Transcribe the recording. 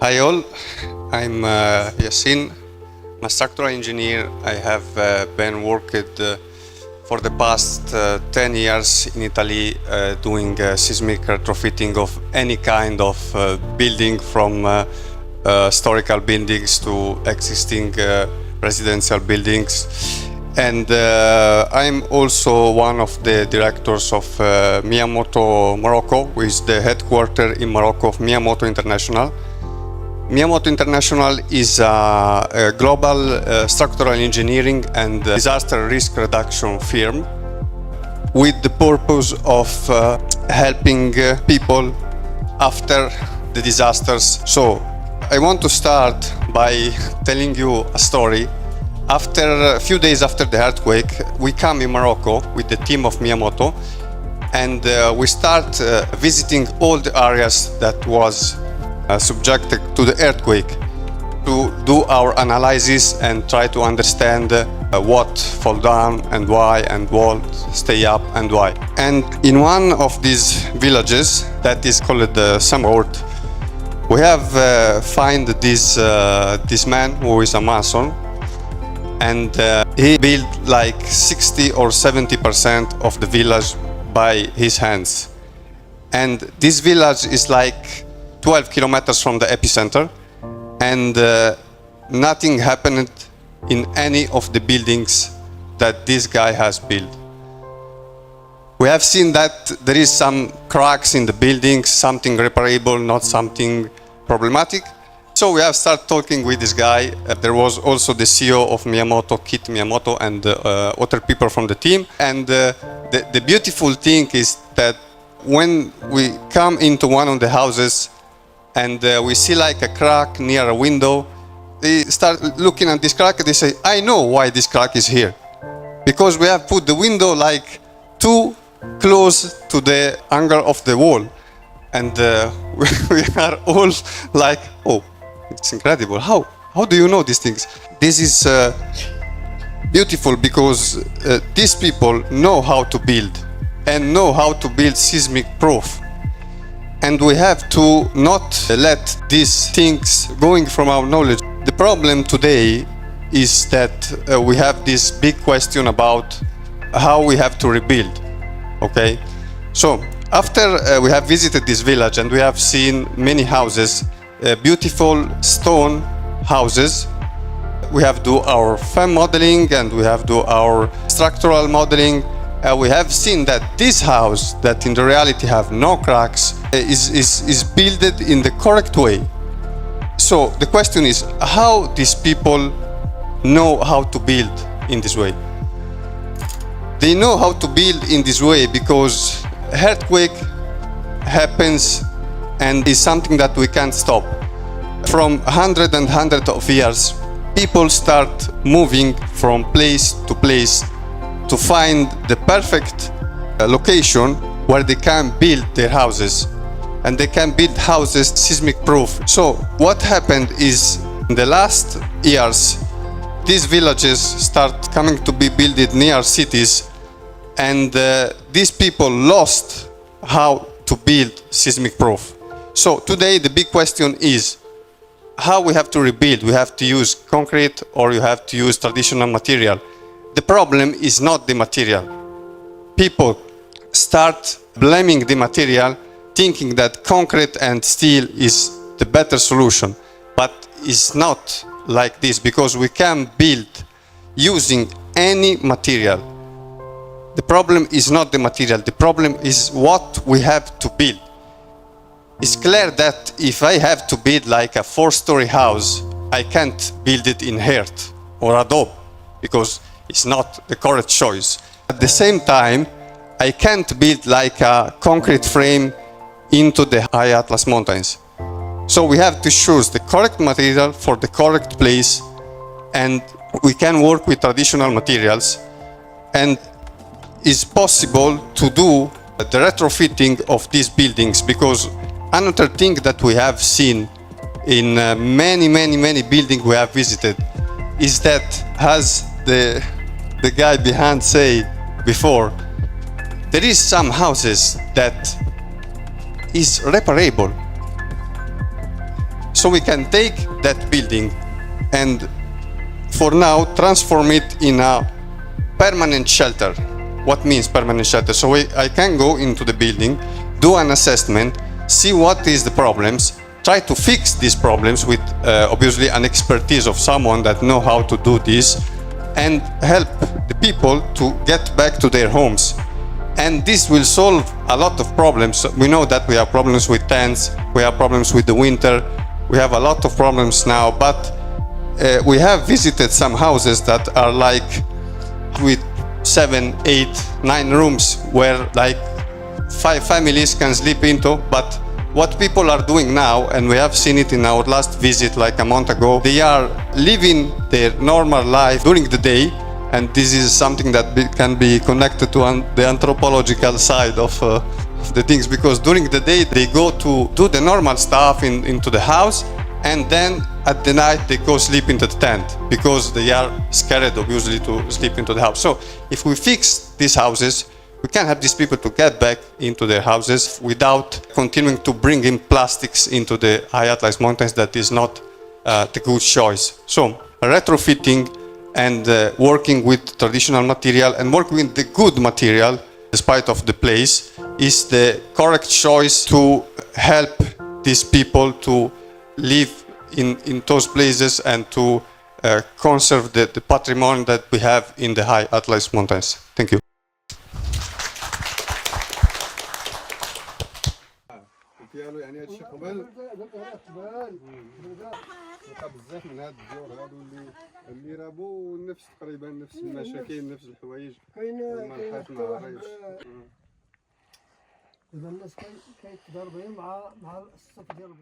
Hi all, I'm Yassin. I'm a structural engineer. I have been working for the past 10 years in Italy doing seismic retrofitting of any kind of building from historical buildings to existing residential buildings. And I'm also one of the directors of Miyamoto, Morocco, which is the headquarters in Morocco of Miyamoto International. Miyamoto International is a global structural engineering and disaster risk reduction firm with the purpose of helping people after the disasters. So I want to start by telling you a story. After a few days after the earthquake, we come in Morocco with the team of Miyamoto, and we start visiting all the areas that was subjected to the earthquake to do our analysis and try to understand what fall down and why, and what stay up and why. And in one of these villages that is called Samort, we have find this man who is a mason, and he built like 60 or 70% of the village by his hands. And this village is like 12 kilometers from the epicenter, and nothing happened in any of the buildings that this guy has built. We have seen that there is some cracks in the buildings, something reparable, not something problematic. So we have started talking with this guy. There was also the CEO of Miyamoto, Kit Miyamoto, and other people from the team. And the beautiful thing is that when we come into one of the houses and we see like a crack near a window, they start looking at this crack and they say, I know why this crack is here. Because we have put the window like too close to the angle of the wall. And we are all like, oh, it's incredible. How do you know these things? This is beautiful because these people know how to build and know how to build seismic proof. And we have to not let these things going from our knowledge. The problem today is that we have this big question about how we have to rebuild. Okay? So after we have visited this village and we have seen many houses, beautiful stone houses, we have do our FEM modeling and we have do our structural modeling. We have seen that this house, that in the reality have no cracks, is built in the correct way. So the question is, how these people know how to build in this way? They know how to build in this way because earthquake happens and is something that we can't stop. From hundreds of years, people start moving from place to place to find the perfect location where they can build their houses, and they can build houses seismic proof. So what happened is, in the last years, these villages start coming to be built near cities, and these people lost how to build seismic proof. So today the big question is how we have to rebuild. We have to use concrete or you have to use traditional material. The problem is not the material. People start blaming the material, thinking that concrete and steel is the better solution. But it's not like this, because we can build using any material. The problem is not the material, the problem is what we have to build. It's clear that if I have to build like a 4-story house, I can't build it in earth or adobe, because it's not the correct choice. At the same time, I can't build like a concrete frame into the high Atlas mountains. So we have to choose the correct material for the correct place, and we can work with traditional materials, and it's possible to do the retrofitting of these buildings. Because another thing that we have seen in many buildings we have visited is that, as the guy behind say before, there is some houses that is reparable. So we can take that building and for now transform it in a permanent shelter. What means permanent shelter? So I can go into the building, do an assessment, see what is the problems, try to fix these problems with obviously an expertise of someone that know how to do this, and help the people to get back to their homes. And this will solve a lot of problems. We know that we have problems with tents, we have problems with the winter, we have a lot of problems now, but we have visited some houses that are like with 7, 8, 9 rooms where like 5 families can sleep into. But what people are doing now, and we have seen it in our last visit like a month ago, they are living their normal life during the day, and this is something that can be connected to the anthropological side of the things, because during the day they go to do the normal stuff into the house, and then at the night they go sleep into the tent because they are scared obviously to sleep into the house. So if we fix these houses, we can have these people to get back into their houses without continuing to bring in plastics into the high Atlas mountains. That is not the good choice. So retrofitting and working with traditional material and working with the good material despite of the place is the correct choice to help these people to live in those places and to conserve the patrimony that we have in the high Atlas mountains. Thank you. قالوا يعني هادشي قبل بقى بزاف من هاد الديور هادو اللي رابو نفس تقريبا نفس المشاكل نفس الحوايج ما لحقت ما عرفتش الناس كيتضاربوا مع الصف ديال